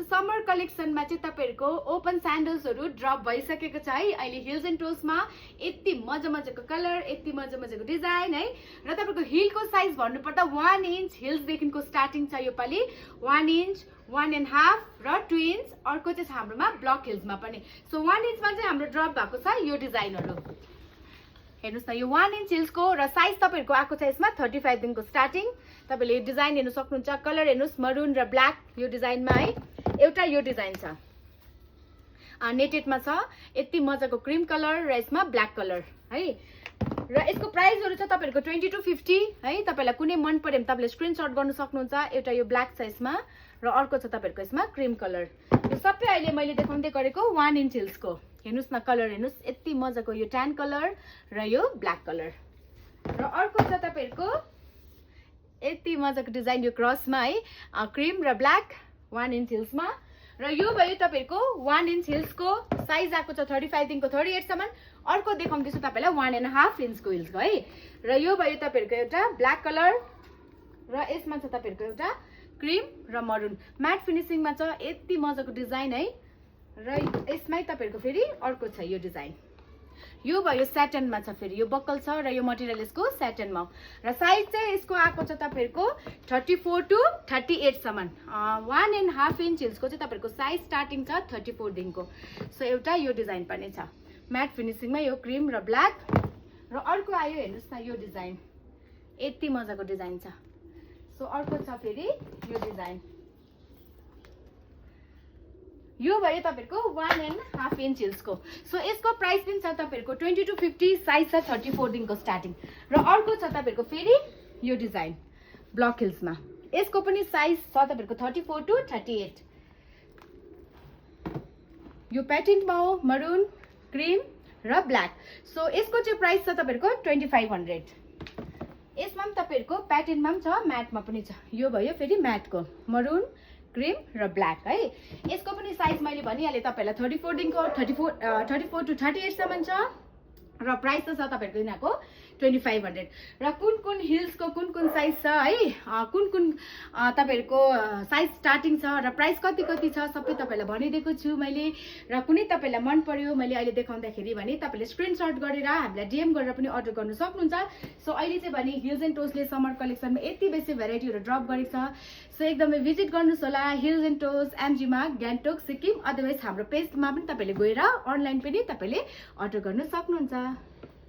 Summer कलेक्सनमा चाहिँ तपाईहरुको open स्यान्डल्सहरु drop भइसकेको छ है। अहिले हिल्स एन्ड टोस्मा यति मजाको कलर, यति मजाको डिजाइन है। र तपाईको हिलको साइज भन्नुपर्दा 1 इन्च हिल्स देखिको स्टार्टिङ छ यो पाली 1 इन्च 1.5 र 2 इन्च। अर्को चाहिँ छ हाम्रोमा ब्लक हिल्समा पनि। सो 1 इन्चमा चाहिँ हाम्रो ड्रप भएको छ यो डिजाइनहरु। हेर्नुस् न यो 1 इन्च हिल्सको र साइज तपाईहरुको आएको छ यसमा 35 देखिको स्टार्टिङ। तपाईले डिजाइन हेर्नु सक्नुहुन्छ। कलर हेर्नुस् मरून र ब्ल्याक यो डिजाइनमा है। एउटा यो डिजाइन छ नेटेडमा छ यति मजाको क्रीम कलर र यसमा ब्ल्याक कलर है। र यसको प्राइसहरु छ तपाईहरुको 2250 है। तपाईलाई कुनै मन पर्यो भने तपाईले स्क्रिनशट गर्न सक्नुहुन्छ। एउटा यो ब्ल्याक छ यसमा र अर्को छ तपाईहरुको यसमा क्रीम कलर। यो सबै अहिले मैले देखाउँदै गरेको 1 इन्च हिल्सको। हेर्नुस् न कलर हेर्नुस् यति मजाको यो ट्यान कलर र यो ब्ल्याक कलर। र अर्को छ तपाईहरुको यति मजाको डिजाइन यो क्रसमा है क्रीम र ब्ल्याक 1 इन्च हिल्समा। र यो भयो तपाईहरुको 1 इन्च हिल्सको साइज आएको छ 35 देखिको 38 सम्म। अर्को देखाउँदैछु तपाईलाई 1.5 इन्चको हिल्सको है। र यो भयो तपाईहरुको एउटा ब्ल्याक कलर र यसमा छ तपाईहरुको एउटा क्रीम र मरून म्याट फिनिशिङमा छ यति मजाको डिजाइन है। र यसमै तपाईहरुको फेरि अर्को छ यो डिजाइन। यो भयो सैटनमा छ फेरि यो बक्कल छ र यो मटेरियल यसको सैटनमा। र साइज चाहिँ यसको आएको छ तपाईहरुको 34 टु 38 सम्म। 1.5 इन्च हिल्सको चाहिँ तपाईहरुको साइज स्टार्टिङ छ 34 देखिको। सो एउटा यो डिजाइन पनि छ म्याट फिनिशिङमा यो क्रीम र ब्ल्याक। र अर्को आयो हेर्नुस् न यो डिजाइन यति मजाको डिजाइन छ। सो अर्को छ फेरि यो डिजाइन। यो भयो तपाईहरुको 1.5 इन्च हिल्सको। सो यसको प्राइस पनि छ तपाईहरुको 2250 साइज छ 34 देखिको स्टार्टिङ। र अर्को छ तपाईहरुको फेरि यो डिजाइन ब्लक हिल्समा। यसको पनि साइज छ तपाईहरुको 34 टु 38। यो प्याटेन्टमा हो मरून क्रीम र ब्ल्याक। सो यसको चाहिँ प्राइस छ तपाईहरुको 2500। यसमा पनि तपाईहरुको प्याटेन्टमा पनि छ म्याटमा पनि छ। यो भयो फेरि म्याटको मरून क्रीम र ब्ल्याक है। यसको पनि साइज मैले भनिहाले तपाईलाई 34 देखिको 34 टु 38 सम्म छ। र प्राइस त छ तपाईहरुको यिनीहरुको 2500। र कुन हिल्सको कुन साइज छ है कुन तपाईहरुको साइज स्टार्टिङ छ र प्राइस कति छ सबै तपाईलाई भनिदिएको छु मैले। र कुनै तपाईलाई मन पर्यो मैले अहिले देखाउँदाखेरि भने तपाईले स्क्रिनशट गरेर हामीलाई डीएम गरेर पनि अर्डर गर्न सक्नुहुन्छ। सो अहिले चाहिँ भने हिल्स एन्ड टोसले समर कलेक्सनमा यति बेसी भेराइटीहरु ड्रप गरेको छ। सो एकदमै भिजिट गर्नुस् होला हिल्स एन्ड टोस एमजीमा ग्यान्टोक सिक्किम। अदरवाइज हाम्रो पेजमा पनि तपाईले गएर अनलाइन पनि तपाईले अर्डर गर्न सक्नुहुन्छ।